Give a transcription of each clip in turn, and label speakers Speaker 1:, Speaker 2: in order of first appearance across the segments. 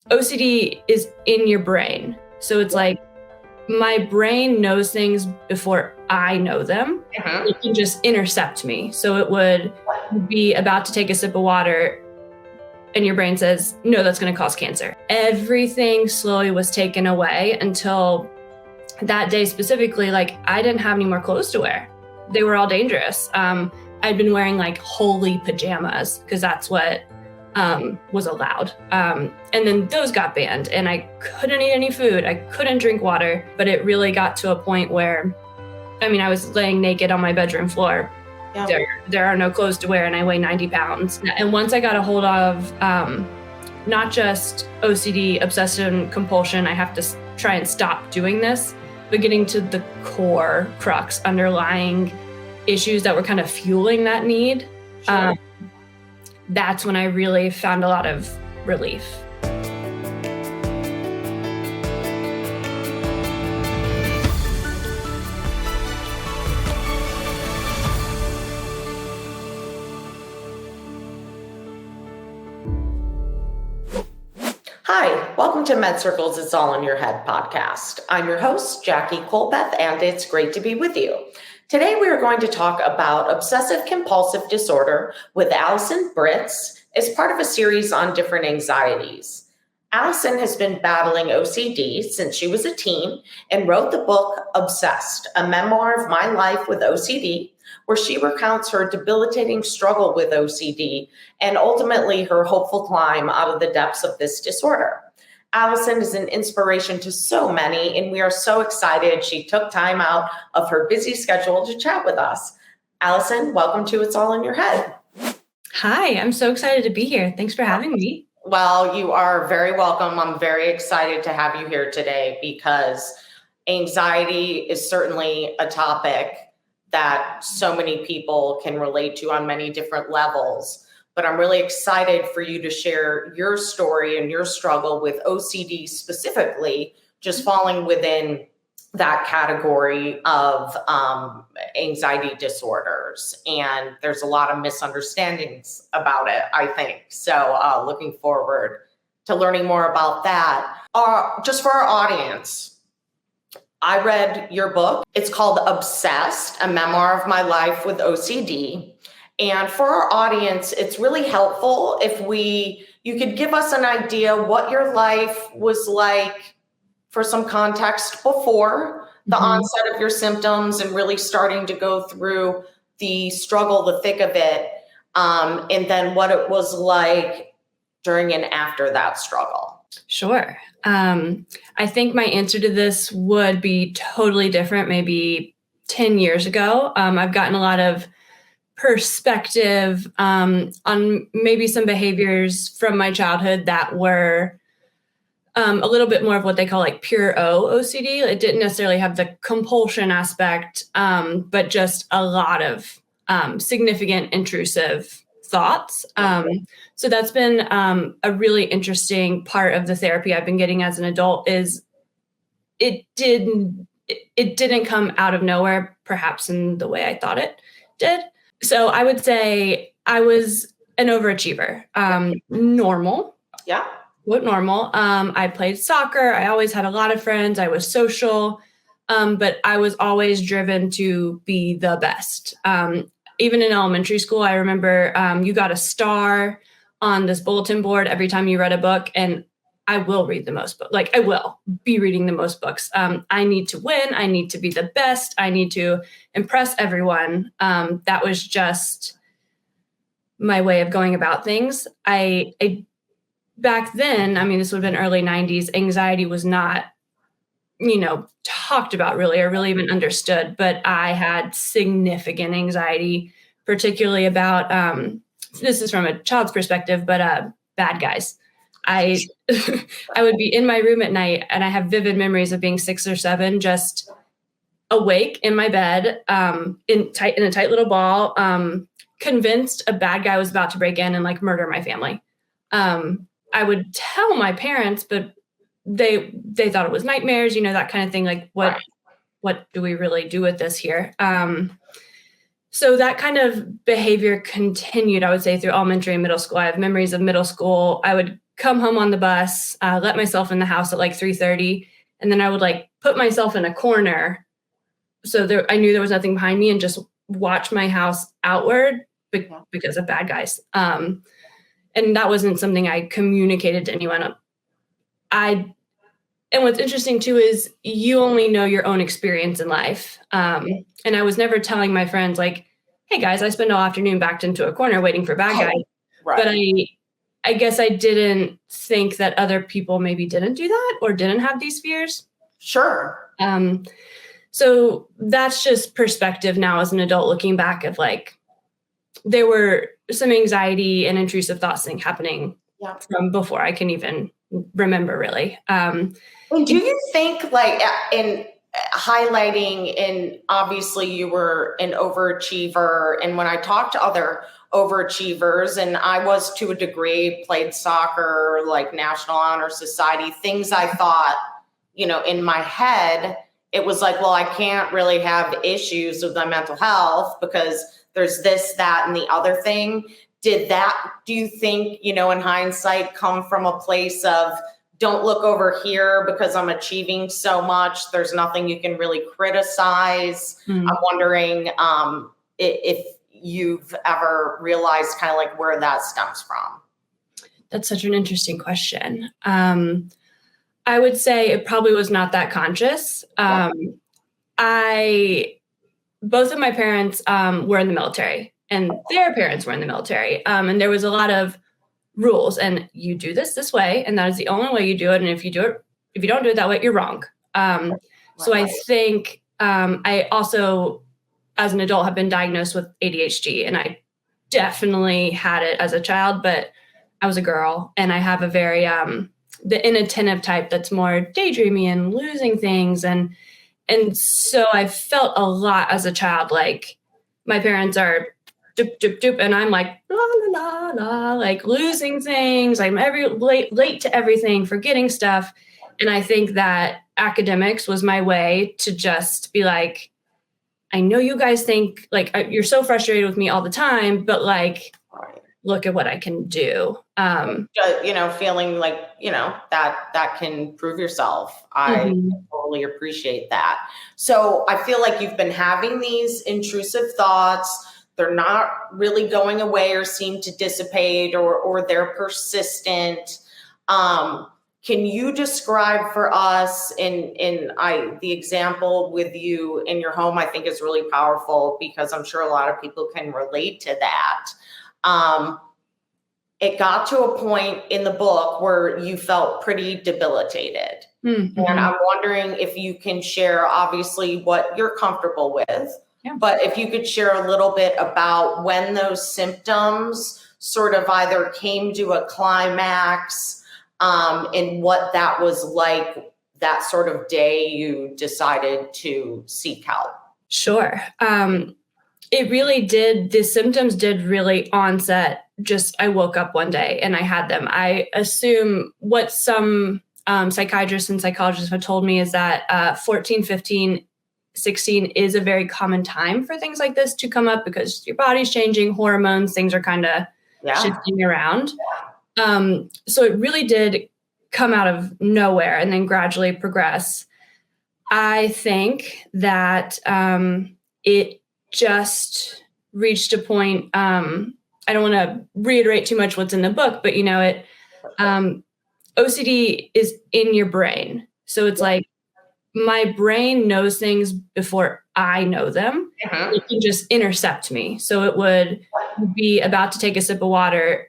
Speaker 1: OCD is in your brain. So it's like my brain knows things before I know them. It can just intercept me. So it would be about to take a sip of water and your brain says, no, that's going to cause cancer. Everything slowly was taken away until that day specifically, like I didn't have any more clothes to wear. They were all dangerous. I'd been wearing like holy pajamas because that's what was allowed. And then those got banned and I couldn't eat any food. I couldn't drink water, but it really got to a point where, I was laying naked on my bedroom floor. Yeah. There are no clothes to wear and I weigh 90 pounds. And once I got a hold of not just OCD, obsessive and compulsion, I have to try and stop doing this, but getting to the core crux, underlying issues that were kind of fueling that need. Sure. That's when I really found a lot of relief.
Speaker 2: Hi, welcome to MedCircle's It's All in Your Head podcast. I'm your host, Jackie Colbeth, and it's great to be with you. Today, we are going to talk about obsessive-compulsive disorder with Allison Britz as part of a series on different anxieties. Allison has been battling OCD since she was a teen and wrote the book Obsessed, a memoir of my life with OCD, where she recounts her debilitating struggle with OCD and ultimately her hopeful climb out of the depths of this disorder. Allison is an inspiration to so many, and we are so excited she took time out of her busy schedule to chat with us. Allison, welcome to It's All in Your Head.
Speaker 1: Hi, I'm so excited to be here. Thanks for having me.
Speaker 2: Well, you are very welcome. I'm very excited to have you here today because anxiety is certainly a topic that so many people can relate to on many different levels. But I'm really excited for you to share your story and your struggle with OCD specifically, just falling within that category of anxiety disorders. And there's a lot of misunderstandings about it, I think. So looking forward to learning more about that. Just for our audience, I read your book. It's called Obsessed, a memoir of my life with OCD. And for our audience, it's really helpful if you could give us an idea what your life was like for some context before the onset of your symptoms and really starting to go through the struggle, the thick of it, and then what it was like during and after that struggle.
Speaker 1: Sure. I think my answer to this would be totally different maybe 10 years ago. I've gotten a lot of perspective on maybe some behaviors from my childhood that were a little bit more of what they call like pure OCD. It didn't necessarily have the compulsion aspect, but just a lot of significant intrusive thoughts. So that's been a really interesting part of the therapy I've been getting as an adult is it didn't come out of nowhere, perhaps in the way I thought it did. So I would say I was an overachiever, normal.
Speaker 2: Yeah.
Speaker 1: What normal? I played soccer. I always had a lot of friends. I was social, but I was always driven to be the best. Even in elementary school, I remember you got a star on this bulletin board every time you read a book, and I will read the most books. Like I will be reading the most books. I need to win. I need to be the best. I need to impress everyone. That was just my way of going about things. I back then, this would have been early 90s, anxiety was not, talked about really or really even understood, but I had significant anxiety, particularly about, this is from a child's perspective, but bad guys. I would be in my room at night and I have vivid memories of being 6 or 7, just awake in my bed, in a tight little ball, convinced a bad guy was about to break in and like murder my family. I would tell my parents, but they thought it was nightmares, that kind of thing. Like what do we really do with this here? So that kind of behavior continued, I would say, through elementary and middle school. I have memories of middle school. I would come home on the bus, let myself in the house at like 3:30, and then I would like put myself in a corner so I knew there was nothing behind me and just watch my house outward because of bad guys. And that wasn't something I communicated to anyone. And what's interesting too is you only know your own experience in life. And I was never telling my friends like, hey guys, I spend all afternoon backed into a corner waiting for bad guys. Right. But I guess I didn't think that other people maybe didn't do that or didn't have these fears.
Speaker 2: Sure.
Speaker 1: So that's just perspective now as an adult looking back of like, there were some anxiety and intrusive thoughts happening from before I can even remember really.
Speaker 2: And do you think like in highlighting, and obviously you were an overachiever, and when I talked to other overachievers, and I was to a degree, played soccer, like National Honor Society, things I thought, in my head, it was like, well, I can't really have issues with my mental health because there's this, that, and the other thing. Do you think, in hindsight, come from a place of don't look over here because I'm achieving so much, there's nothing you can really criticize? I'm wondering if you've ever realized kind of like where that stems from.
Speaker 1: That's such an interesting question. I would say it probably was not that conscious. Both of my parents were in the military, and their parents were in the military. And there was a lot of rules, and you do this way, and that is the only way you do it. And if you don't do it that way, you're wrong. So I think I also, as an adult, have been diagnosed with ADHD, and I definitely had it as a child, but I was a girl, and I have a very the inattentive type that's more daydreamy and losing things. And so I felt a lot as a child, like my parents are doop, doop, doop, and I'm like, la, la, la, la, like losing things. I'm late to everything, forgetting stuff. And I think that academics was my way to just be like, I know you guys think like you're so frustrated with me all the time, but like, look at what I can do.
Speaker 2: Feeling like, that can prove yourself. I totally appreciate that. So I feel like you've been having these intrusive thoughts. They're not really going away or seem to dissipate, or they're persistent. Can you describe for us the example with you in your home, I think is really powerful because I'm sure a lot of people can relate to that. It got to a point in the book where you felt pretty debilitated. And I'm wondering if you can share, obviously, what you're comfortable with, but if you could share a little bit about when those symptoms sort of either came to a climax, and what that was like that sort of day you decided to seek help.
Speaker 1: Sure. It really did. The symptoms did really onset. I woke up one day and I had them. I assume what some psychiatrists and psychologists have told me is that 14, 15, 16 is a very common time for things like this to come up because your body's changing, hormones, things are kind of shifting around. So it really did come out of nowhere and then gradually progress. I think that it just reached a point. I don't want to reiterate too much what's in the book, but OCD is in your brain. So it's like my brain knows things before I know them. It can just intercept me. So it would be about to take a sip of water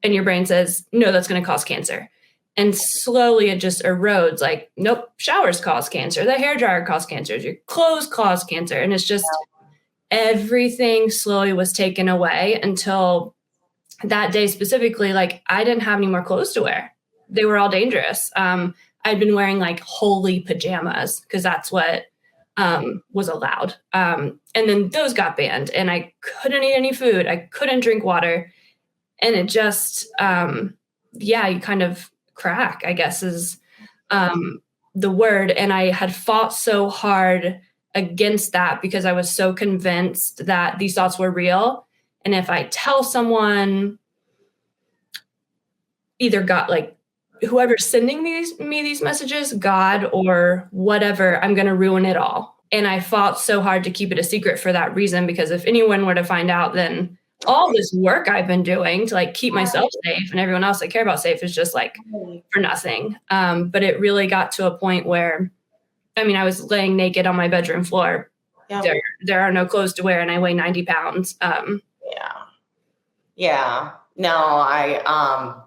Speaker 1: and your brain says, no, that's going to cause cancer. And slowly it just erodes like, nope, showers cause cancer. The hairdryer causes cancer. Your clothes cause cancer. And it's just everything slowly was taken away until that day specifically, like I didn't have any more clothes to wear. They were all dangerous. I'd been wearing like holy pajamas because that's what was allowed. And then those got banned and I couldn't eat any food. I couldn't drink water. And it just, you kind of crack, I guess is the word. And I had fought so hard against that because I was so convinced that these thoughts were real. And if I tell someone, either got like whoever's sending me these messages, God or whatever, I'm going to ruin it all. And I fought so hard to keep it a secret for that reason, because if anyone were to find out, then all this work I've been doing to like keep myself safe and everyone else I care about safe is just like for nothing. But it really got to a point where, I mean, I was laying naked on my bedroom floor. Yeah. There are no clothes to wear and I weigh 90 pounds.
Speaker 2: Yeah. No, I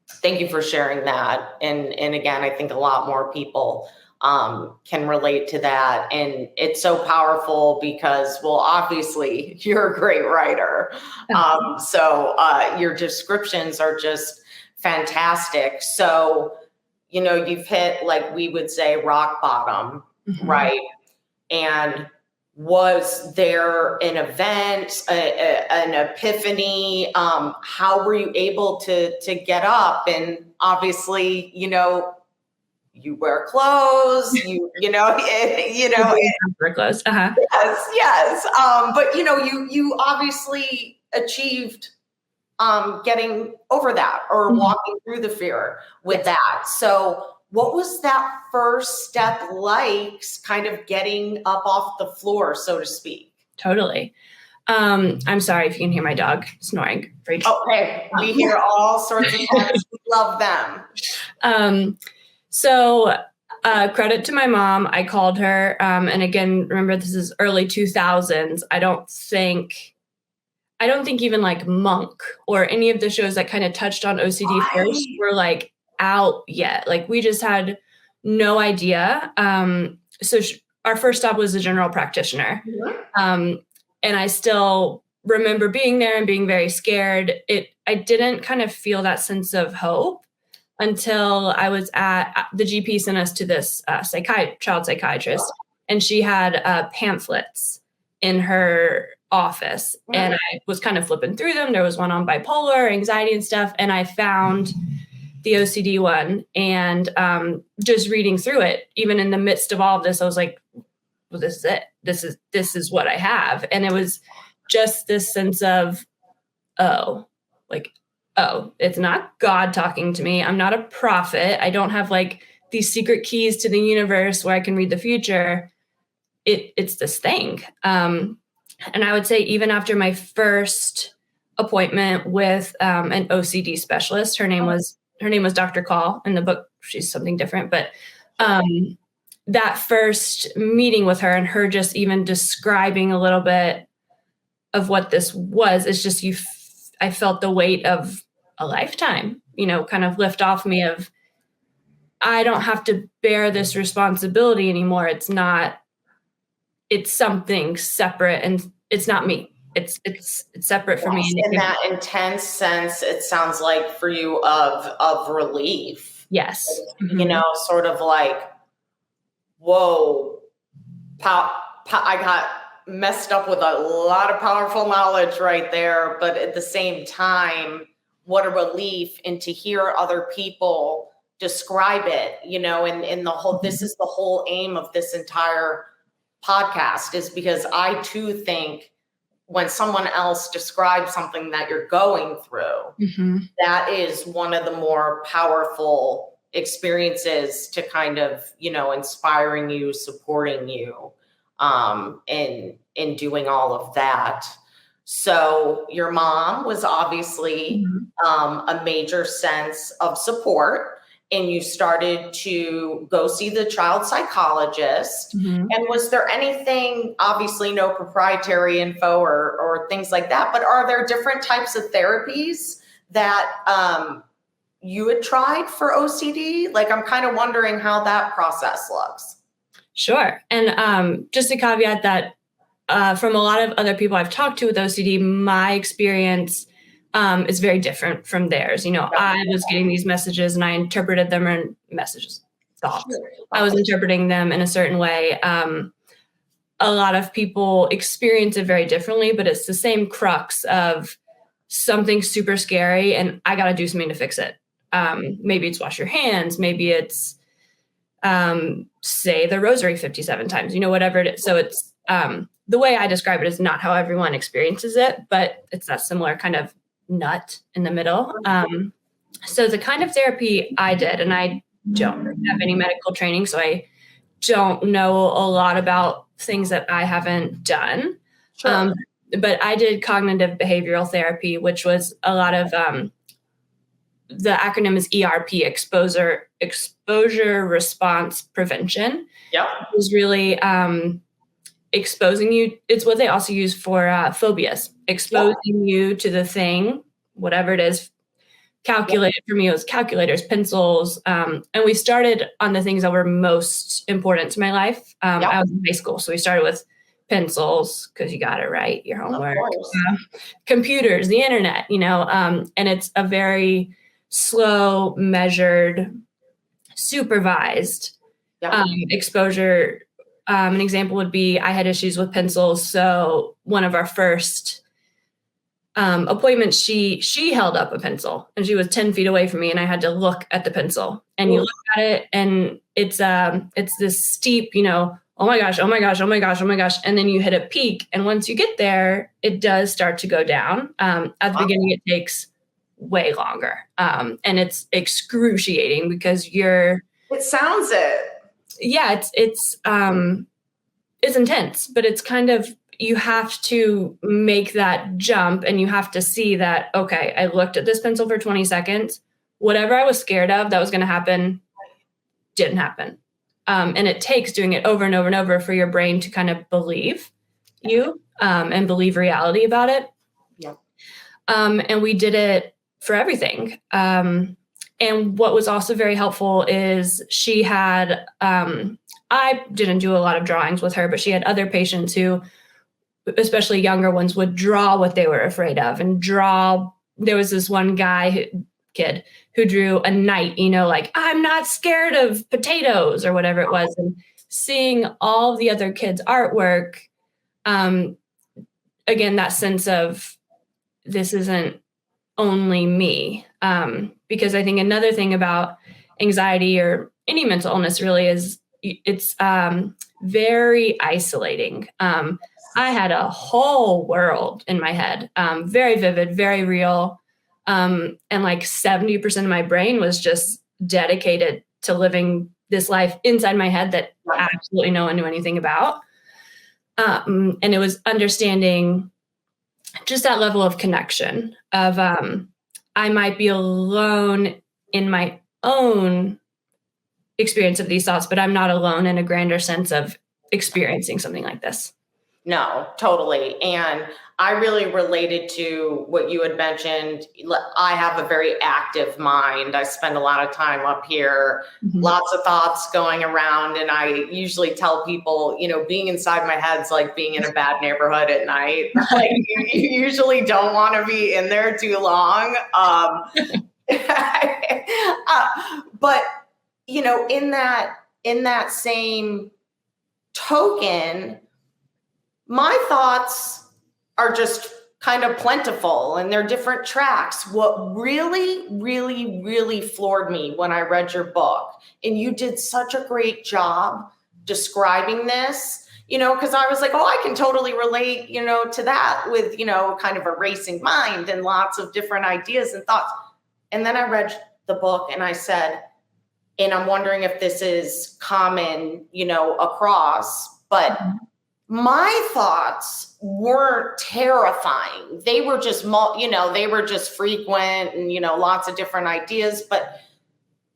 Speaker 2: thank you for sharing that. And again, I think a lot more people can relate to that. And it's so powerful because, well, obviously you're a great writer. So your descriptions are just fantastic. So, you know, you've hit, like we would say, rock bottom, right? And was there an event, an epiphany? How were you able to get up? And obviously, you know, you wear clothes, you know,
Speaker 1: wear clothes.
Speaker 2: Yes. But you know, you obviously achieved getting over that or walking through the fear with that. So what was that first step like, kind of getting up off the floor, so to speak?
Speaker 1: Totally. I'm sorry if you can hear my dog snoring.
Speaker 2: Okay. We hear all sorts of pets. We love them.
Speaker 1: So credit to my mom. I called her. And again, remember, this is early 2000s. I don't think even like Monk or any of the shows that kind of touched on OCD first were like out yet. Like we just had no idea. So our first stop was a general practitioner. And I still remember being there and being very scared. I didn't kind of feel that sense of hope until I was at the GP sent us to this child psychiatrist, and she had pamphlets in her office. And I was kind of flipping through them. There was one on bipolar, anxiety and stuff. And I found the OCD one, and just reading through it, even in the midst of all of this, I was like, well, this is it. This is what I have. And it was just this sense of, oh, it's not God talking to me. I'm not a prophet. I don't have like these secret keys to the universe where I can read the future. It's this thing. And I would say even after my first appointment with an OCD specialist, her name was Dr. Call. In the book, she's something different, but that first meeting with her and her just even describing a little bit of what this was, it's just I felt the weight of a lifetime, kind of lift off me of, I don't have to bear this responsibility anymore. It's something separate, and it's not me. It's separate from me.
Speaker 2: In that intense sense, it sounds like for you of relief.
Speaker 1: Yes.
Speaker 2: Sort of like, whoa, I got messed up with a lot of powerful knowledge right there. But at the same time, what a relief, and to hear other people describe it, and the whole, this is the whole aim of this entire podcast, is because I too think when someone else describes something that you're going through, that is one of the more powerful experiences to kind of, inspiring you, supporting you, in doing all of that. So your mom was obviously a major sense of support, and you started to go see the child psychologist. And was there anything, obviously no proprietary info or things like that, but are there different types of therapies that you had tried for OCD? Like, I'm kind of wondering how that process looks.
Speaker 1: Sure. And just to caveat that, from a lot of other people I've talked to with OCD, my experience is very different from theirs. I was getting these messages and I interpreted them in messages, thoughts. I was interpreting them in a certain way. A lot of people experience it very differently, but it's the same crux of something super scary and I got to do something to fix it. Maybe it's wash your hands. Maybe it's say the rosary 57 times, whatever it is. So it's the way I describe it is not how everyone experiences it, but it's that similar kind of nut in the middle. So the kind of therapy I did, and I don't have any medical training, so I don't know a lot about things that I haven't done.
Speaker 2: Sure.
Speaker 1: But I did cognitive behavioral therapy, which was a lot of the acronym is ERP, exposure response prevention.
Speaker 2: Yep.
Speaker 1: It was really exposing you. It's what they also use for phobias, exposing you to the thing, whatever it is. Calculated for me, it was calculators, pencils. And we started on the things that were most important to my life. I was in high school, so we started with pencils because you got to write your homework, computers, the internet, and it's a very slow, measured, supervised exposure. An example would be I had issues with pencils. So one of our first appointments, she held up a pencil and she was 10 feet away from me and I had to look at the pencil and you look at it and it's this steep, oh my gosh, oh my gosh, oh my gosh, oh my gosh. And then you hit a peak. And once you get there, it does start to go down. At the beginning, it takes way longer. And it's excruciating because it
Speaker 2: sounds it.
Speaker 1: Yeah, it's intense, but it's kind of, you have to make that jump and you have to see that, okay, I looked at this pencil for 20 seconds. Whatever I was scared of that was going to happen didn't happen. And it takes doing it over and over and over for your brain to kind of believe you and believe reality about it.
Speaker 2: Yeah.
Speaker 1: And we did it for everything. And what was also very helpful is she had, I didn't do a lot of drawings with her, but she had other patients who, especially younger ones, would draw what they were afraid of and draw. There was this one kid who drew a knight, like, I'm not scared of potatoes or whatever it was. And seeing all the other kids' artwork, again, that sense of this isn't only me. Because I think another thing about anxiety or any mental illness really is it's very isolating. I had a whole world in my head, very vivid, very real. And like 70% of my brain was just dedicated to living this life inside my head that absolutely no one knew anything about. And it was understanding just that level of connection of I might be alone in my own experience of these thoughts, but I'm not alone in a grander sense of experiencing something like this.
Speaker 2: No, totally. And I really related to what you had mentioned. I have a very active mind. I spend a lot of time up here, lots of thoughts going around. And I usually tell people, being inside my head's like being in a bad neighborhood at night. Like you usually don't want to be in there too long. But, in that same token, my thoughts are just kind of plentiful and they're different tracks. What really, really, really floored me when I read your book, and you did such a great job describing this, because I was like, oh, I can totally relate, to that with, kind of a racing mind and lots of different ideas and thoughts. And then I read the book and I said, and I'm wondering if this is common, across, but my thoughts weren't terrifying. They were just, they were just frequent and, lots of different ideas. But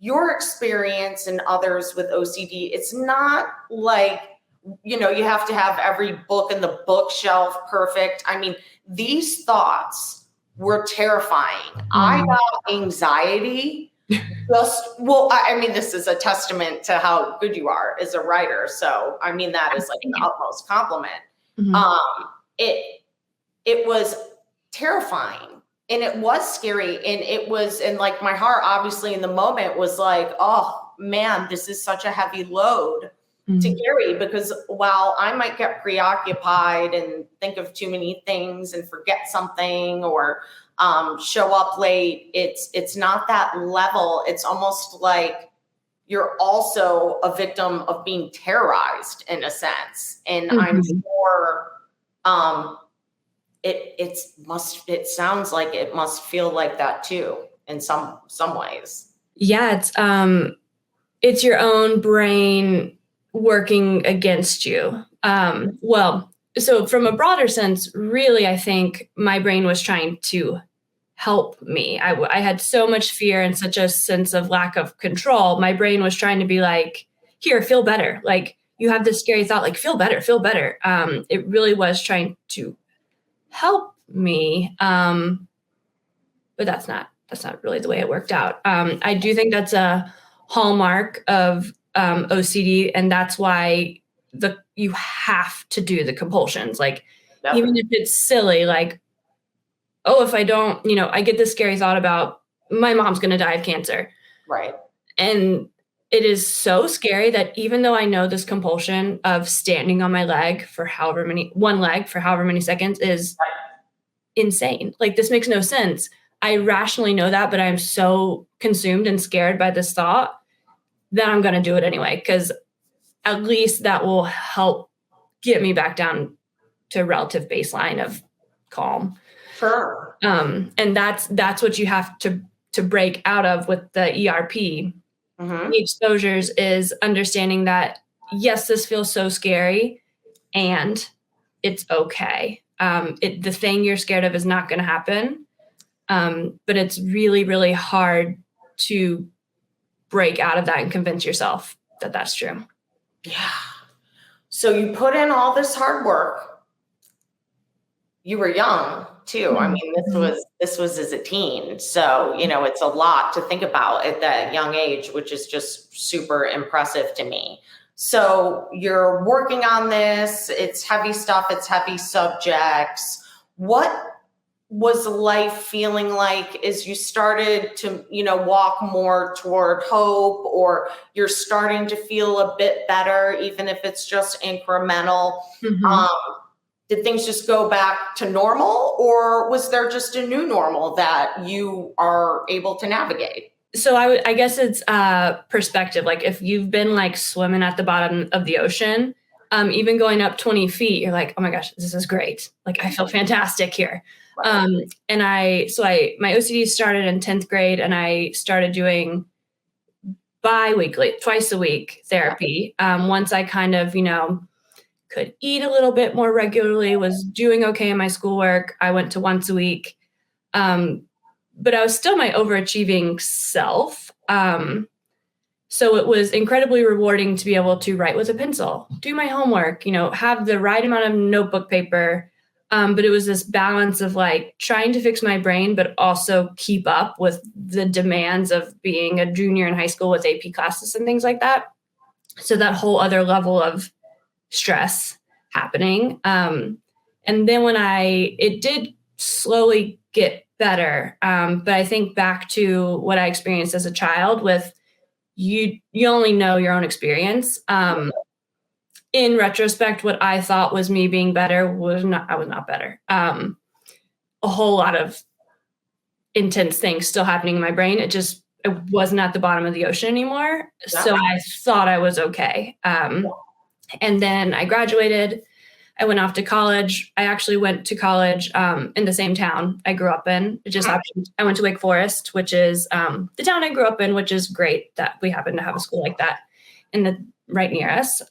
Speaker 2: your experience and others with OCD, it's not like, you have to have every book in the bookshelf perfect. I mean, these thoughts were terrifying. I got anxiety. This is a testament to how good you are as a writer. So, that is like an utmost compliment. It was terrifying and it was scary. And like my heart obviously in the moment was like, oh man, this is such a heavy load to carry, because while I might get preoccupied and think of too many things and forget something or show up late, it's not that level. It's almost like you're also a victim of being terrorized in a sense. And I'm sure it sounds like it must feel like that too in some ways.
Speaker 1: Yeah, it's your own brain working against you. Well, so from a broader sense, really, I think my brain was trying to help me. I had so much fear and such a sense of lack of control. My brain was trying to be like, here, feel better. Like, you have this scary thought, like, feel better, feel better. It really was trying to help me. But that's not really the way it worked out. I do think that's a hallmark of OCD, and that's why you have to do the compulsions. Like,
Speaker 2: Yep.
Speaker 1: Even if it's silly, like, oh, if I don't, I get this scary thought about my mom's going to die of cancer.
Speaker 2: Right.
Speaker 1: And it is so scary that even though I know this compulsion of standing on my leg for one leg for however many seconds is insane. Like, this makes no sense. I rationally know that, but I'm so consumed and scared by this thought that I'm going to do it anyway, because at least that will help get me back down to a relative baseline of calm.
Speaker 2: Sure.
Speaker 1: And that's what you have to break out of with the ERP.
Speaker 2: Mm-hmm.
Speaker 1: The exposures is understanding that, yes, this feels so scary and it's okay. The thing you're scared of is not going to happen. But it's really, really hard to break out of that and convince yourself that that's true.
Speaker 2: Yeah. So you put in all this hard work. You were young too. I mean, this was as a teen. So, it's a lot to think about at that young age, which is just super impressive to me. So you're working on this. It's heavy stuff. It's heavy subjects. What was life feeling like as you started to, walk more toward hope, or you're starting to feel a bit better, even if it's just incremental?
Speaker 1: Mm-hmm.
Speaker 2: Did things just go back to normal, or was there just a new normal that you are able to navigate?
Speaker 1: So I guess it's perspective. Like, if you've been like swimming at the bottom of the ocean, even going up 20 feet, you're like, oh my gosh, this is great. Like, I feel fantastic here. Right. And my OCD started in 10th grade, and I started doing bi-weekly, twice a week therapy. Once I kind of, could eat a little bit more regularly, was doing okay in my schoolwork, I went to once a week. But I was still my overachieving self. So it was incredibly rewarding to be able to write with a pencil, do my homework, have the right amount of notebook paper. But it was this balance of like trying to fix my brain, but also keep up with the demands of being a junior in high school with AP classes and things like that. So that whole other level of stress happening. And then when it did slowly get better. But I think back to what I experienced as a child with you only know your own experience. In retrospect, what I thought was me being better I was not better. A whole lot of intense things still happening in my brain. It wasn't at the bottom of the ocean anymore. Yeah. So I thought I was okay. And then I graduated. I went off to college. I actually went to college in the same town I grew up in. It just happened. I went to Wake Forest, which is the town I grew up in, which is great that we happen to have a school like that right near us.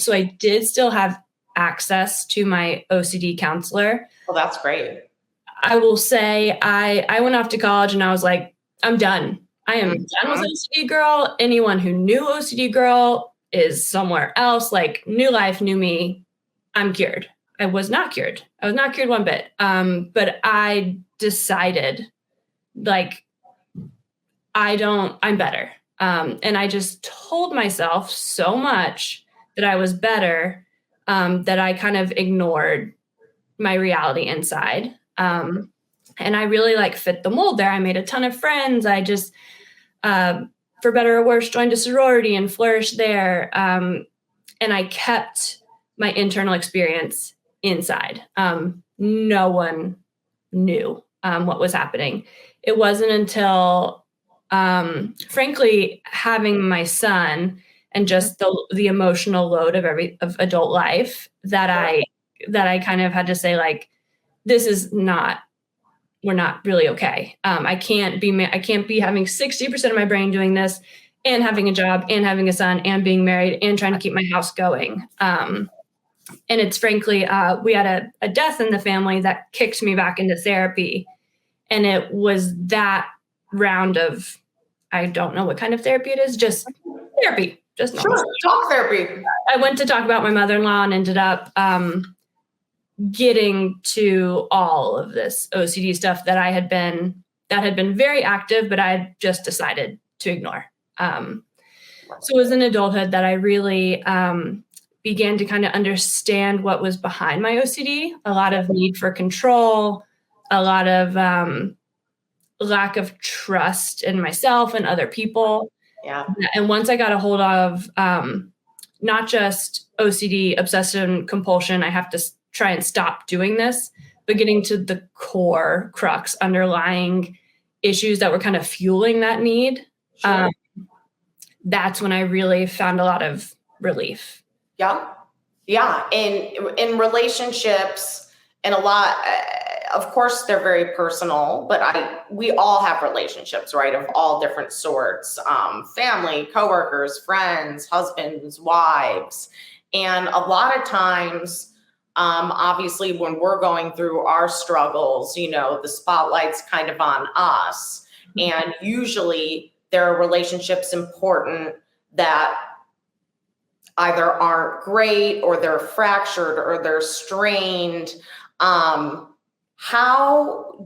Speaker 1: So I did still have access to my OCD counselor.
Speaker 2: Well, that's great.
Speaker 1: I will say I went off to college and I was like, I'm done. I am done with OCD girl. Anyone who knew OCD girl is somewhere else, like new life, new me. I'm cured. I was not cured. I was not cured one bit. But I decided like, I'm better. And I just told myself so much that I was better, that I kind of ignored my reality inside. And I really like fit the mold there. I made a ton of friends. I just, for better or worse, joined a sorority and flourished there. And I kept my internal experience inside. No one knew what was happening. It wasn't until, frankly, having my son and just the emotional load of adult life that I kind of had to say, like, this is not we're not really okay. I can't be having 60% of my brain doing this and having a job and having a son and being married and trying to keep my house going. And it's frankly, we had a death in the family that kicked me back into therapy. And it was that round of, I don't know what kind of therapy it is, just therapy. Just
Speaker 2: sure, talk therapy.
Speaker 1: I went to talk about my mother-in-law and ended up getting to all of this OCD stuff that had been very active, but I had just decided to ignore. So it was in adulthood that I really began to kind of understand what was behind my OCD, a lot of need for control, a lot of lack of trust in myself and other people.
Speaker 2: Yeah.
Speaker 1: And once I got a hold of not just OCD, obsessive and compulsion, I have to try and stop doing this, but getting to the core crux underlying issues that were kind of fueling that need. Sure. That's when I really found a lot of relief.
Speaker 2: Yeah. Yeah. In relationships, and a lot, of course, they're very personal, but we all have relationships, right? Of all different sorts, family, coworkers, friends, husbands, wives. And a lot of times, obviously, when we're going through our struggles, the spotlight's kind of on us. And usually there are relationships important that either aren't great or they're fractured or they're strained. How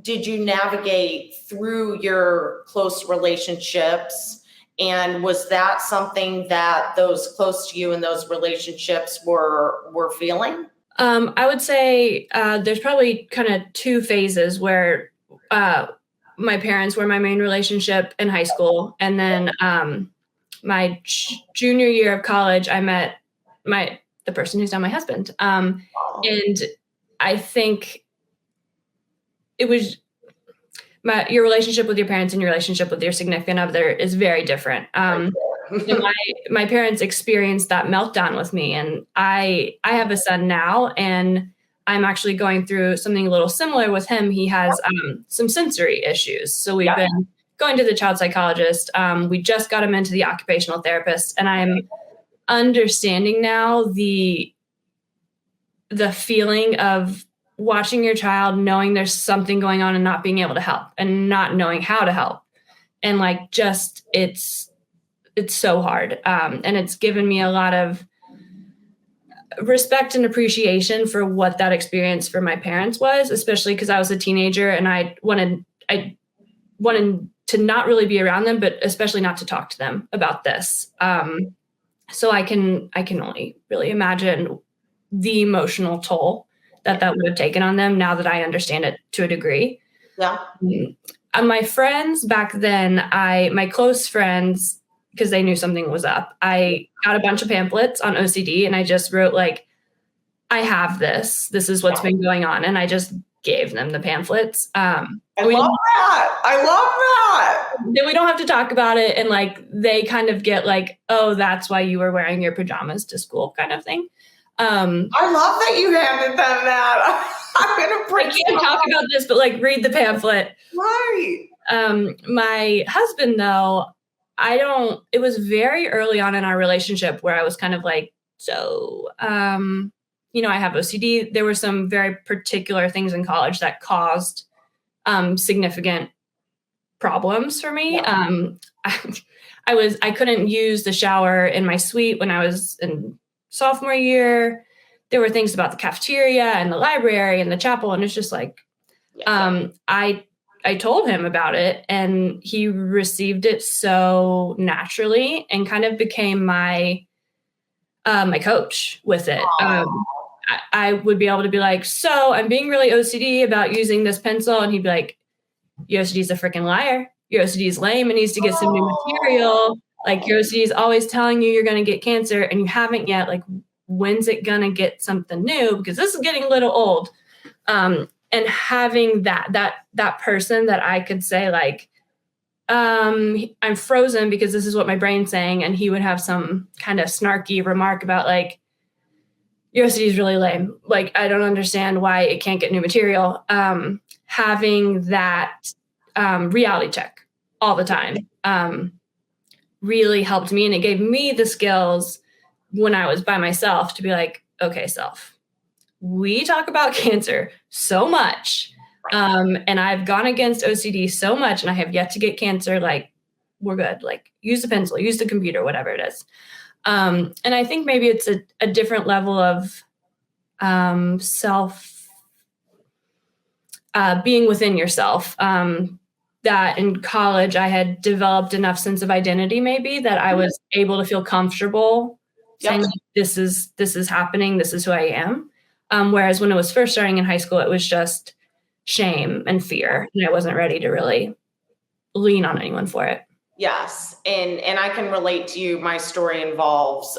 Speaker 2: did you navigate through your close relationships? And was that something that those close to you in those relationships were feeling?
Speaker 1: I would say there's probably kind of two phases where my parents were my main relationship in high school. And then my junior year of college, I met the person who's now my husband. And I think it was your relationship with your parents and your relationship with your significant other is very different. My parents experienced that meltdown with me, and I have a son now, and I'm actually going through something a little similar with him. He has some sensory issues. So we've been going to the child psychologist. We just got him into the occupational therapist, and I'm understanding now the feeling of watching your child, knowing there's something going on and not being able to help and not knowing how to help. And it's so hard. And it's given me a lot of respect and appreciation for what that experience for my parents was, especially because I was a teenager and I wanted to not really be around them, but especially not to talk to them about this. So I can only really imagine the emotional toll that would have taken on them now that I understand it to a degree.
Speaker 2: Yeah.
Speaker 1: My friends back then, my close friends, because they knew something was up, I got a bunch of pamphlets on OCD and I just wrote I have this is what's been going on. And I just gave them the pamphlets. I love
Speaker 2: that.
Speaker 1: Then we don't have to talk about it. And they kind of get oh, that's why you were wearing your pajamas to school kind of thing.
Speaker 2: I love that you handed them that. I'm going to print.
Speaker 1: I can't talk about this, but read the pamphlet.
Speaker 2: Right.
Speaker 1: My husband, though, it was very early on in our relationship where I was kind of I have OCD. There were some very particular things in college that caused significant problems for me. Yeah. I couldn't use the shower in my suite when I was in sophomore year. There were things about the cafeteria and the library and the chapel. And it's just I told him about it and he received it so naturally and kind of became my coach with it. I would be able to be so I'm being really OCD about using this pencil. And he'd be like, your OCD is a freaking liar. Your OCD is lame. It needs to get some new material. Your OCD is always telling you you're going to get cancer and you haven't yet. When's it going to get something new? Because this is getting a little old. And having that person that I could say I'm frozen because this is what my brain's saying. And he would have some kind of snarky remark about your OCD is really lame. I don't understand why it can't get new material. having that reality check all the time really helped me. And it gave me the skills when I was by myself to be like, okay, self, we talk about cancer so much. And I've gone against OCD so much and I have yet to get cancer. Like, we're good. Like, use the pencil, use the computer, whatever it is. And I think maybe it's a different level of self, being within yourself. That in college I had developed enough sense of identity, maybe, that I was able to feel comfortable saying, this is happening, this is who I am. Whereas when it was first starting in high school, it was just shame and fear, and I wasn't ready to really lean on anyone for it.
Speaker 2: Yes, and I can relate to you. My story involves,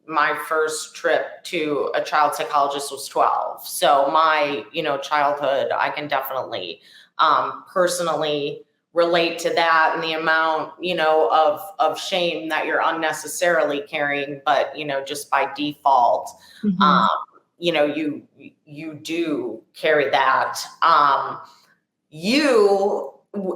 Speaker 2: my first trip to a child psychologist was 12. So my, childhood, I can definitely personally relate to that, and the amount, of shame that you're unnecessarily carrying, but, just by default, you do carry that.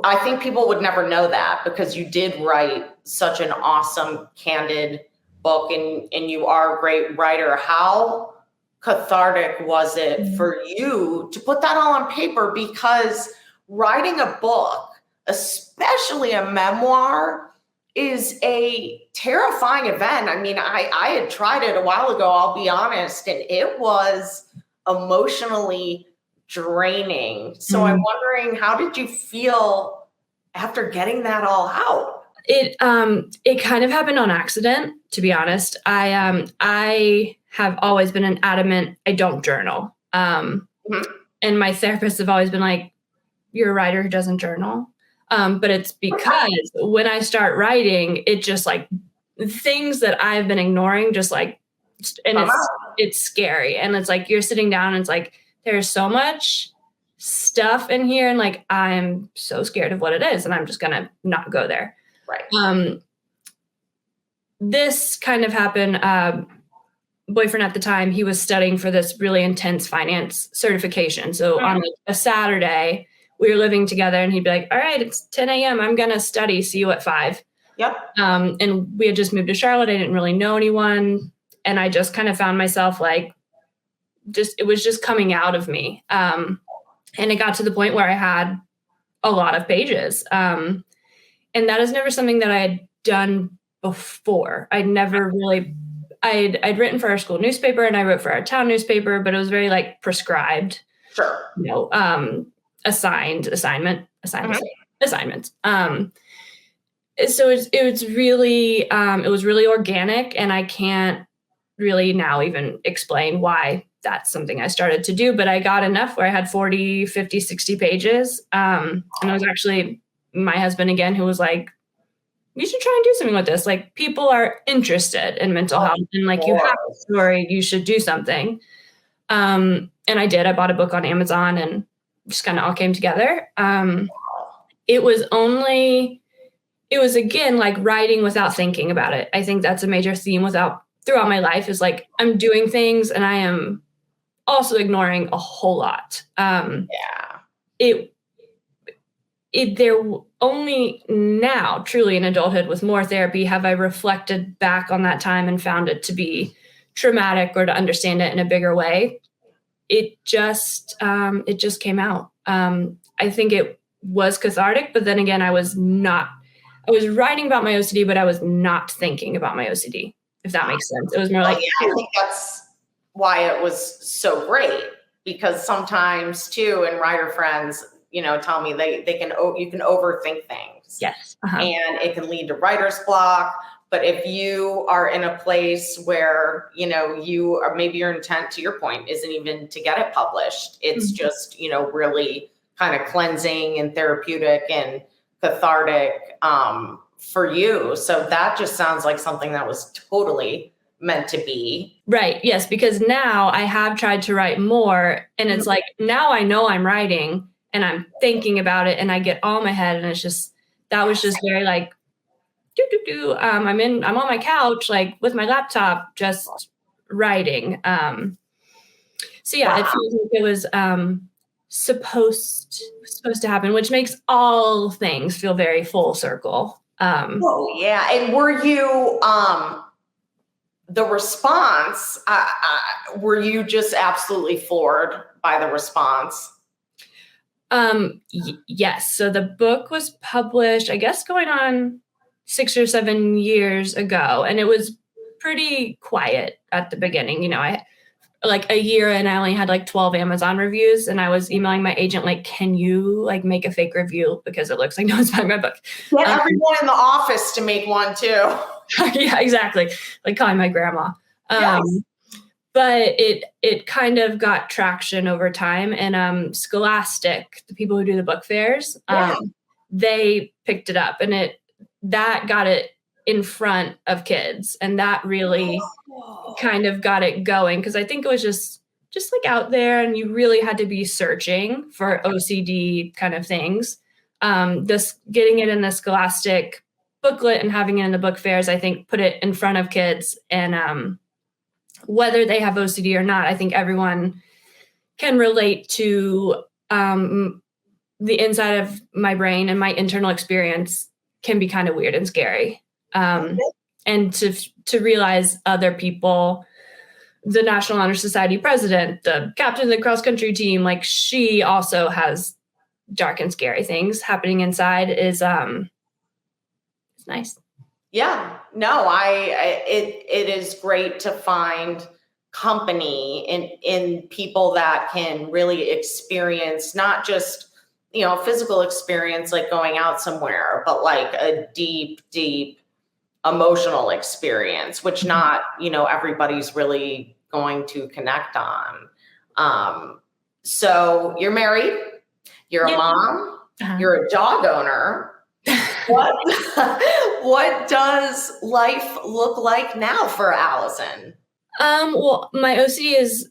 Speaker 2: I think people would never know that because you did write such an awesome, candid book, and you are a great writer. How cathartic was it for you to put that all on paper? Because writing a book, especially a memoir, is a terrifying event. I mean, I had tried it a while ago, I'll be honest, and it was emotionally draining. So I'm wondering, how did you feel after getting that all out?
Speaker 1: It kind of happened on accident, to be honest. I have always been an adamant, I don't journal. And my therapists have always been like, you're a writer who doesn't journal. But it's because when I start writing, it just like things that I've been ignoring, just like, and it's scary. And it's like, you're sitting down and it's like, there's so much stuff in here. And like, I'm so scared of what it is. And I'm just going to not go there.
Speaker 2: Right.
Speaker 1: This kind of happened. Boyfriend at the time, he was studying for this really intense finance certification. So on like a Saturday, we were living together and he'd be like, all right, it's 10 a.m. I'm going to study. See you at 5.
Speaker 2: Yep.
Speaker 1: And we had just moved to Charlotte. I didn't really know anyone. And I just kind of found myself like, it was just coming out of me. And it got to the point where I had a lot of pages. And that is never something that I had done before. I'd never really, I'd written for our school newspaper and I wrote for our town newspaper, but it was very like prescribed,
Speaker 2: sure,
Speaker 1: assignments. So it was really organic, and I can't really now even explain why that's something I started to do, but I got enough where I had 40, 50, 60 pages. And it was actually my husband again, who was like, we should try and do something with this. Like, people are interested in mental health, and like, you have a story, you should do something. And I did. I bought a book on Amazon and just kind of all came together. It was again, like writing without thinking about it. I think that's a major theme throughout my life, is like, I'm doing things and I am also ignoring a whole lot. There only now, truly in adulthood with more therapy, have I reflected back on that time and found it to be traumatic, or to understand it in a bigger way. It just came out. I think it was cathartic, but then again, I was writing about my OCD, but I was not thinking about my OCD, if that makes sense. It was more like,
Speaker 2: I think that's why it was so great, because sometimes too, and writer friends, tell me you can overthink things.
Speaker 1: Yes.
Speaker 2: And it can lead to writer's block. But if you are in a place where, you are, maybe your intent, to your point, isn't even to get it published. It's just, really kind of cleansing and therapeutic and cathartic for you. So that just sounds like something that was totally meant to be.
Speaker 1: Right. Yes. Because now I have tried to write more, and it's like, now I know I'm writing and I'm thinking about it and I get all in my head, and it's just, that was just very like, I'm on my couch, like with my laptop, just writing. So yeah, it feels like it was supposed to happen, which makes all things feel very full circle.
Speaker 2: Oh yeah. And were you, the response, were you just absolutely floored by the response?
Speaker 1: Yes. So the book was published, I guess, going on 6 or 7 years ago, and it was pretty quiet at the beginning. I like a year and I only had like 12 Amazon reviews, and I was emailing my agent, like, can you like make a fake review because it looks like no one's buying my book.
Speaker 2: Get everyone in the office to make one too.
Speaker 1: Yeah, exactly. Like calling my grandma.
Speaker 2: Yes.
Speaker 1: But it kind of got traction over time, and Scholastic, the people who do the book fairs, they picked it up, and that got it in front of kids, and that really kind of got it going, because I think it was just like out there, and you really had to be searching for OCD kind of things. This getting it in the Scholastic booklet and having it in the book fairs, I think, put it in front of kids, and whether they have OCD or not, I think everyone can relate to the inside of my brain, and my internal experience can be kind of weird and scary. And to realize other people, the National Honor Society president, the captain of the cross country team, like she also has dark and scary things happening inside is it's nice.
Speaker 2: Yeah, no, it is great to find company in people that can really experience not just, physical experience, like going out somewhere, but like a deep, deep emotional experience, which not, everybody's really going to connect on. So you're married, you're a mom, you're a dog owner. What does life look like now for Allison?
Speaker 1: Well, my OCD is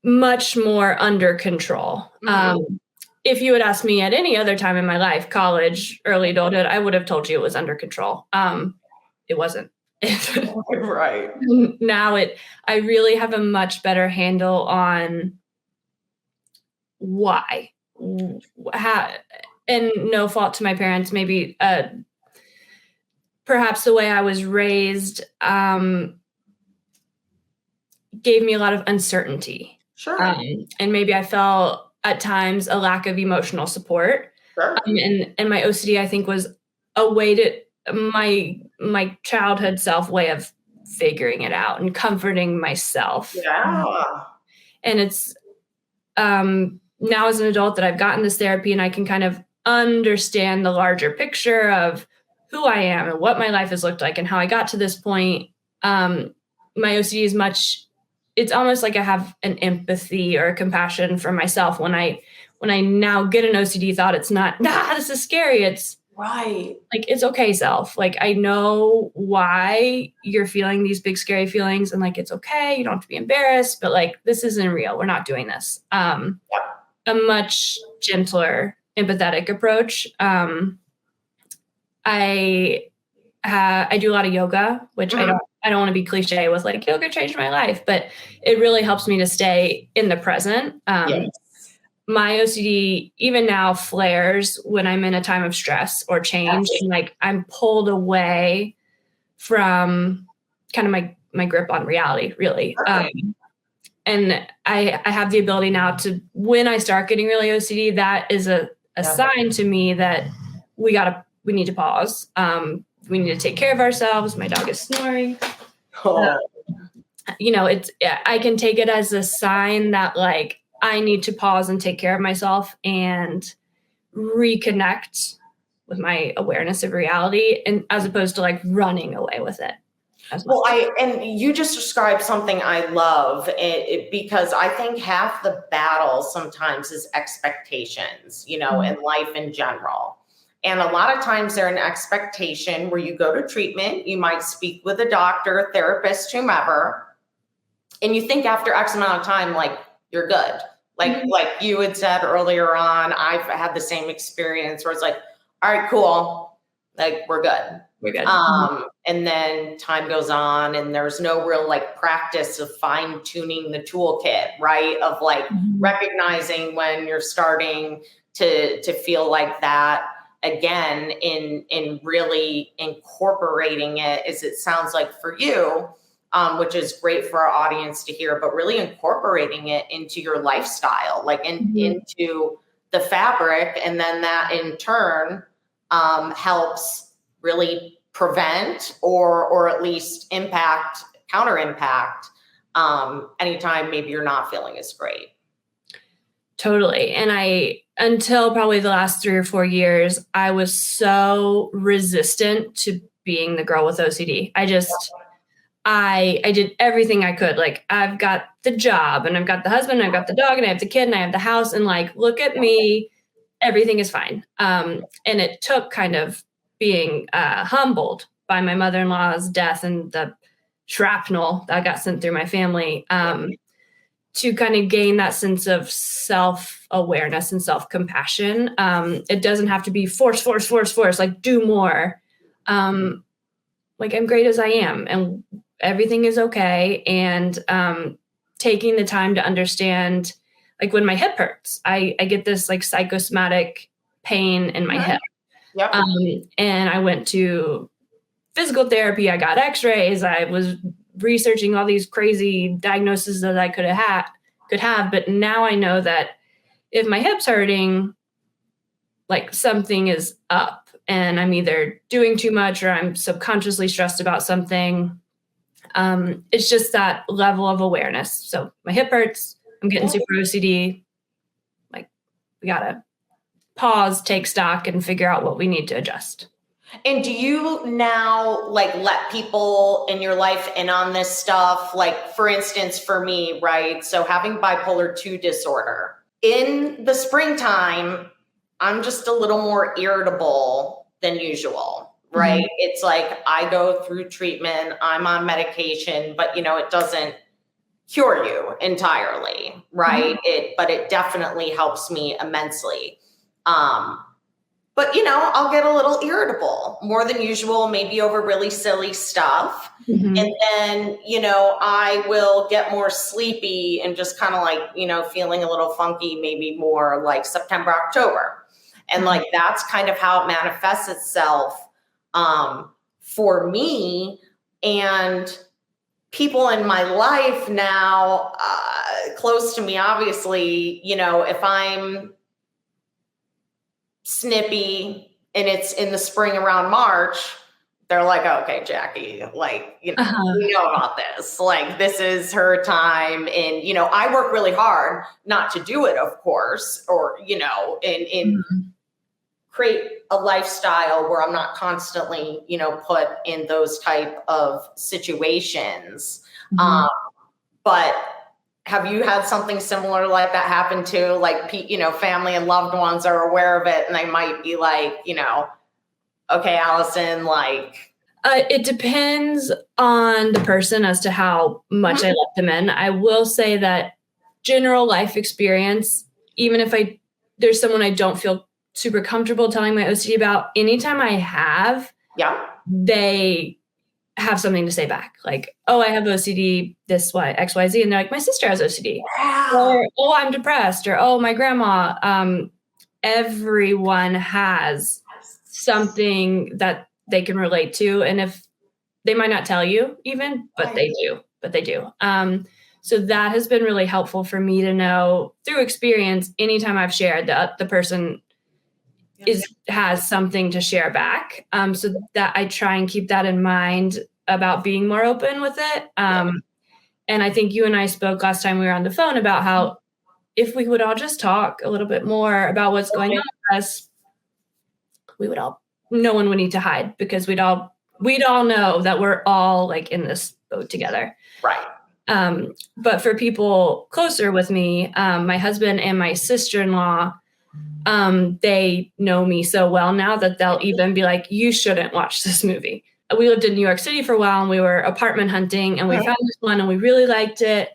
Speaker 1: much more under control. If you had asked me at any other time in my life, college, early adulthood, I would have told you it was under control. It wasn't.
Speaker 2: Right.
Speaker 1: Now I really have a much better handle on why, how, and no fault to my parents, maybe perhaps the way I was raised gave me a lot of uncertainty.
Speaker 2: Sure.
Speaker 1: And maybe I felt at times a lack of emotional support.
Speaker 2: Sure.
Speaker 1: And my OCD, I think, was a way to my childhood self way of figuring it out and comforting myself.
Speaker 2: Yeah.
Speaker 1: And it's now as an adult that I've gotten this therapy, and I can kind of understand the larger picture of who I am and what my life has looked like and how I got to this point. My OCD is it's almost like I have an empathy or a compassion for myself when I now get an OCD thought. It's not, this is scary. It's
Speaker 2: right.
Speaker 1: Like, it's okay, self. Like, I know why you're feeling these big, scary feelings, and like, it's okay. You don't have to be embarrassed, but like, this isn't real. We're not doing this. A much gentler, empathetic approach. I do a lot of yoga, which I don't want to be cliche with like yoga changed my life, but it really helps me to stay in the present.
Speaker 2: Yes.
Speaker 1: My OCD even now flares when I'm in a time of stress or change, and like I'm pulled away from kind of my grip on reality, really. And I have the ability now to, when I start getting really OCD, that is a sign to me that we need to pause. We need to take care of ourselves. My dog is snoring. I can take it as a sign that like I need to pause and take care of myself and reconnect with my awareness of reality, and as opposed to like running away with it.
Speaker 2: Well, and you just described something I love because I think half the battle sometimes is expectations, in life in general. And a lot of times they're an expectation where you go to treatment, you might speak with a doctor, therapist, whomever, and you think after X amount of time, like you're good. Like you had said earlier on, I've had the same experience where it's like, all right, cool. Like we're good.
Speaker 1: We're good.
Speaker 2: And then time goes on and there's no real like practice of fine tuning the toolkit, right? Of like recognizing when you're starting to feel like that again, in really incorporating it, as it sounds like for you, which is great for our audience to hear, but really incorporating it into your lifestyle, like into the fabric. And then that in turn helps really prevent or at least counter impact anytime maybe you're not feeling as great.
Speaker 1: Totally. And until probably the last 3 or 4 years, I was so resistant to being the girl with OCD. I did everything I could. Like, I've got the job and I've got the husband, and I've got the dog, and I have the kid, and I have the house, and like, look at me, everything is fine. And it took kind of being humbled by my mother-in-law's death and the shrapnel that got sent through my family to kind of gain that sense of self-awareness and self-compassion. It doesn't have to be force, like do more. Like, I'm great as I am, and everything is okay. And taking the time to understand, like when my hip hurts, I get this like psychosomatic pain in my hip.
Speaker 2: Yep.
Speaker 1: And I went to physical therapy. I got x-rays. I was researching all these crazy diagnoses that I could have. But now I know that if my hip's hurting, like something is up, and I'm either doing too much or I'm subconsciously stressed about something. It's just that level of awareness. So my hip hurts, I'm getting super OCD. Like, we gotta pause, take stock, and figure out what we need to adjust.
Speaker 2: And do you now like let people in your life in on this stuff? Like, for instance, for me, right? So having bipolar 2 disorder, in the springtime, I'm just a little more irritable than usual, right? It's like I go through treatment, I'm on medication, but it doesn't cure you entirely, right? But it definitely helps me immensely. But I'll get a little irritable more than usual, maybe over really silly stuff. And then, I will get more sleepy and just kind of like, feeling a little funky, maybe more like September, October. And like, that's kind of how it manifests itself for me. And people in my life now, close to me, obviously, if I'm snippy and it's in the spring around March, they're like, okay, Jackie, like, we know about this. Like, this is her time. And, I work really hard not to do it, of course, or, and create a lifestyle where I'm not constantly, put in those type of situations. But have you had something similar like that happen too? Like, family and loved ones are aware of it and they might be like, okay, Allison, like.
Speaker 1: It depends on the person as to how much I let them in. I will say that general life experience, even if there's someone I don't feel super comfortable telling my OCD about, anytime I have, they have something to say back. Like, oh, I have OCD, this, X, Y, Z. And they're like, my sister has OCD. Or, oh, I'm depressed. Or, oh, my grandma. Everyone has something that they can relate to. And if they might not tell you even, but they do. So that has been really helpful for me to know through experience. Anytime I've shared, the person has something to share back. So that I try and keep that in mind about being more open with it. And I think you and I spoke last time we were on the phone about how if we would all just talk a little bit more about what's going on with us, no one would need to hide, because we'd all know that we're all like in this boat together.
Speaker 2: Right.
Speaker 1: But for people closer with me, my husband and my sister-in-law, they know me so well now that they'll even be like, you shouldn't watch this movie. We lived in New York City for a while and we were apartment hunting and we found this one and we really liked it.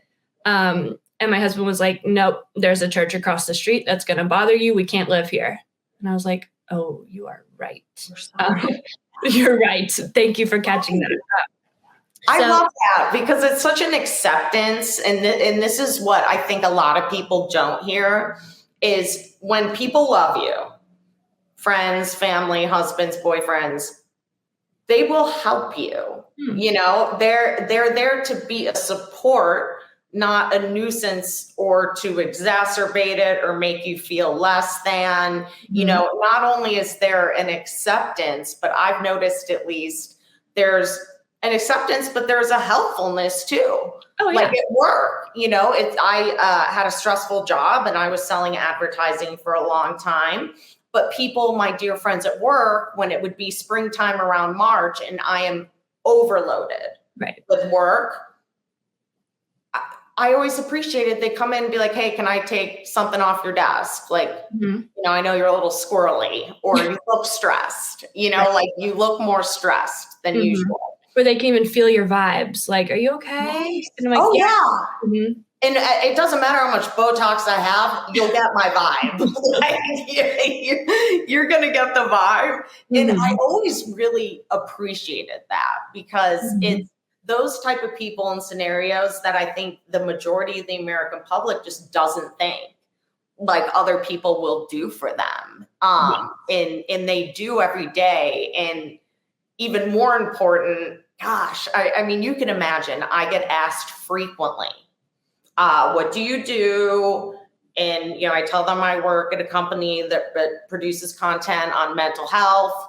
Speaker 1: And my husband was like, nope, there's a church across the street that's going to bother you. We can't live here. And I was like, oh, you are right. You're right. Thank you for catching that.
Speaker 2: I love that because it's such an acceptance. And this is what I think a lot of people don't hear is when people love you, friends, family, husbands, boyfriends, they will help you. You know, they're there to be a support, not a nuisance or to exacerbate it or make you feel less than. You know, not only is there an acceptance, but I've noticed at least there's an acceptance, but there's a helpfulness too. Like at work, you know, I had a stressful job and I was selling advertising for a long time. But people, my dear friends at work, when it would be springtime around March and I am overloaded with work, I always appreciated they come in and be like, hey, can I take something off your desk? Like, you know, I know you're a little squirrely or you look stressed, you know, like you look more stressed than usual.
Speaker 1: Or they can even feel your vibes. Like, are you okay? And I'm like,
Speaker 2: And it doesn't matter how much Botox I have, you'll get my vibe. You're going to get the vibe. And I always really appreciated that because it's those type of people and scenarios that I think the majority of the American public just doesn't think like other people will do for them. And they do every day. And even more important, gosh, I mean, you can imagine I get asked frequently, what do you do? And, you know, I tell them I work at a company that produces content on mental health.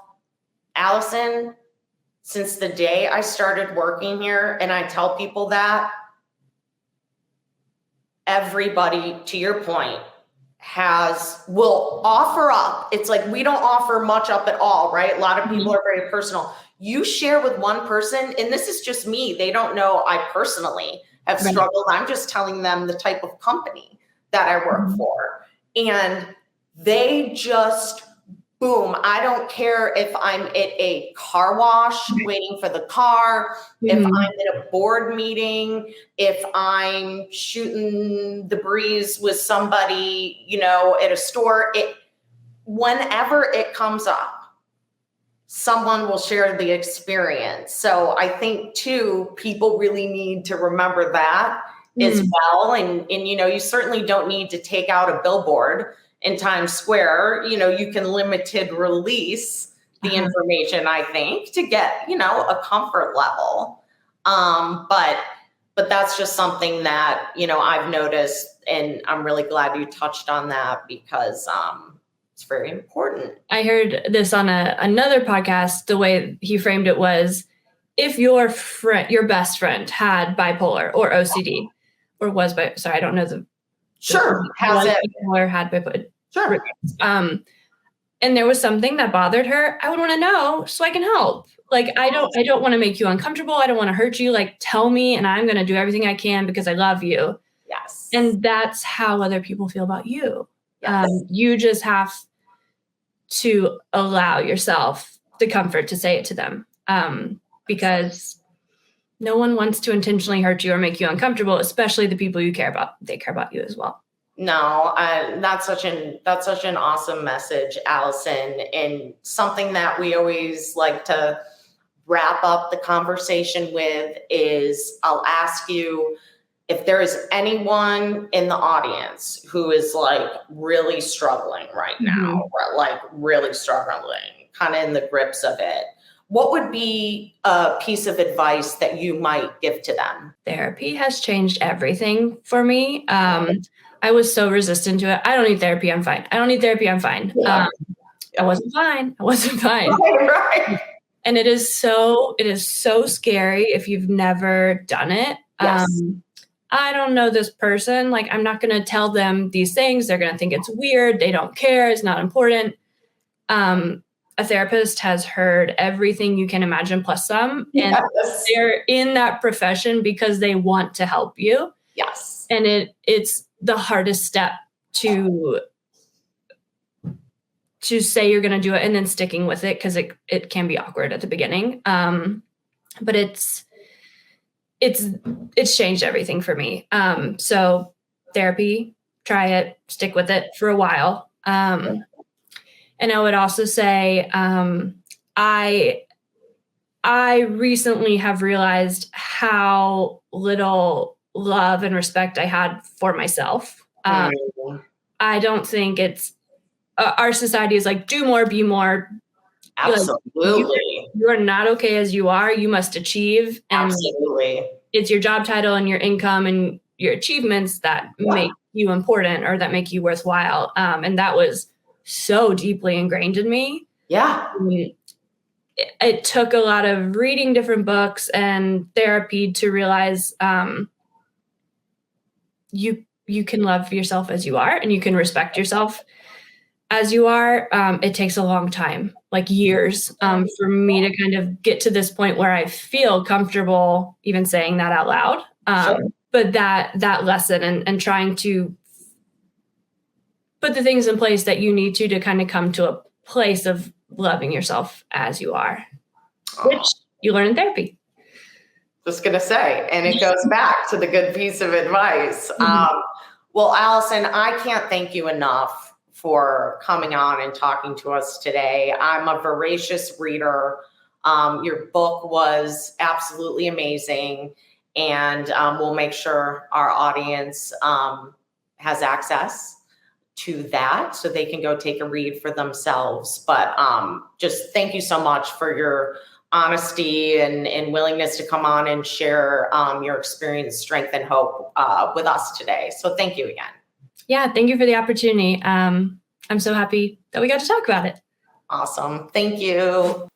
Speaker 2: Allison, since the day I started working here, and I tell people that, everybody, to your point, will offer up. It's like we don't offer much up at all, right? A lot of people are very personal. You share with one person, and this is just me. They don't know I personally have struggled. I'm just telling them the type of company that I work for. And they just, boom, I don't care if I'm at a car wash waiting for the car, if I'm in a board meeting, if I'm shooting the breeze with somebody, you know, at a store, whenever it comes up, someone will share the experience. So I think too, people really need to remember that as well. And, you know, you certainly don't need to take out a billboard in Times Square. You know, you can limited release the information, I think, to get, you know, a comfort level. But that's just something that, you know, I've noticed, and I'm really glad you touched on that because, it's very important.
Speaker 1: I heard this on another podcast. The way he framed it was, if your best friend had bipolar or OCD, or I don't know the.
Speaker 2: Has it?
Speaker 1: Bipolar, had bipolar. And there was something that bothered her. I would want to know so I can help. Like, I don't want to make you uncomfortable. I don't want to hurt you. Like, tell me, and I'm going to do everything I can because I love you.
Speaker 2: Yes.
Speaker 1: And that's how other people feel about you. Yes. You just have to allow yourself the comfort to say it to them, because no one wants to intentionally hurt you or make you uncomfortable, especially the people you care about. They care about you as well.
Speaker 2: No, that's such an awesome message, Allison, and something that we always like to wrap up the conversation with is, I'll ask you if there is anyone in the audience who is like really struggling right now, or like really struggling, kind of in the grips of it, what would be a piece of advice that you might give to them?
Speaker 1: Therapy has changed everything for me. I was so resistant to it. I don't need therapy. I'm fine. I don't need therapy. I'm fine. I wasn't fine.
Speaker 2: Right.
Speaker 1: And it is so scary if you've never done it.
Speaker 2: Yes.
Speaker 1: I don't know this person. Like, I'm not going to tell them these things. They're going to think it's weird. They don't care. It's not important. A therapist has heard everything you can imagine plus some. And they're in that profession because they want to help you.
Speaker 2: Yes.
Speaker 1: And it's the hardest step to say you're going to do it and then sticking with it, because it can be awkward at the beginning. But it's changed everything for me. So therapy, try it, stick with it for a while. And I would also say, I I recently have realized how little love and respect I had for myself. I don't think it's our society is like, do more, be more.
Speaker 2: Absolutely.
Speaker 1: You are not okay as you are. You must achieve. And
Speaker 2: Absolutely.
Speaker 1: it's your job title and your income and your achievements that make you important or that make you worthwhile. And that was so deeply ingrained in me.
Speaker 2: Yeah.
Speaker 1: It took a lot of reading different books and therapy to realize you can love yourself as you are and you can respect yourself as you are. It takes a long time, like years, for me to kind of get to this point where I feel comfortable even saying that out loud. But that lesson and trying to put the things in place that you need to kind of come to a place of loving yourself as you are, which you learn in therapy.
Speaker 2: Just going to say, and it goes back to the good piece of advice. Well, Allison, I can't thank you enough for coming on and talking to us today. I'm a voracious reader. Your book was absolutely amazing, and we'll make sure our audience has access to that so they can go take a read for themselves. But just thank you so much for your honesty and willingness to come on and share your experience, strength, and hope with us today. So thank you again.
Speaker 1: Yeah, thank you for the opportunity. I'm so happy that we got to talk about it.
Speaker 2: Awesome. Thank you.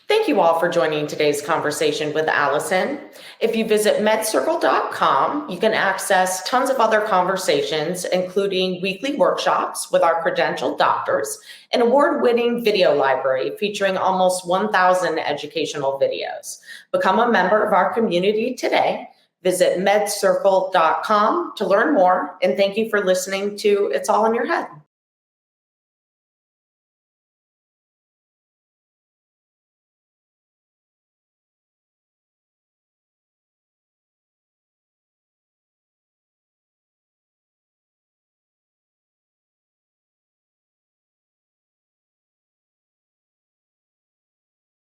Speaker 2: Thank you all for joining today's conversation with Allison. If you visit MedCircle.com, you can access tons of other conversations, including weekly workshops with our credentialed doctors, an award-winning video library featuring almost 1,000 educational videos. Become a member of our community today. Visit MedCircle.com to learn more, and thank you for listening to It's All in Your Head.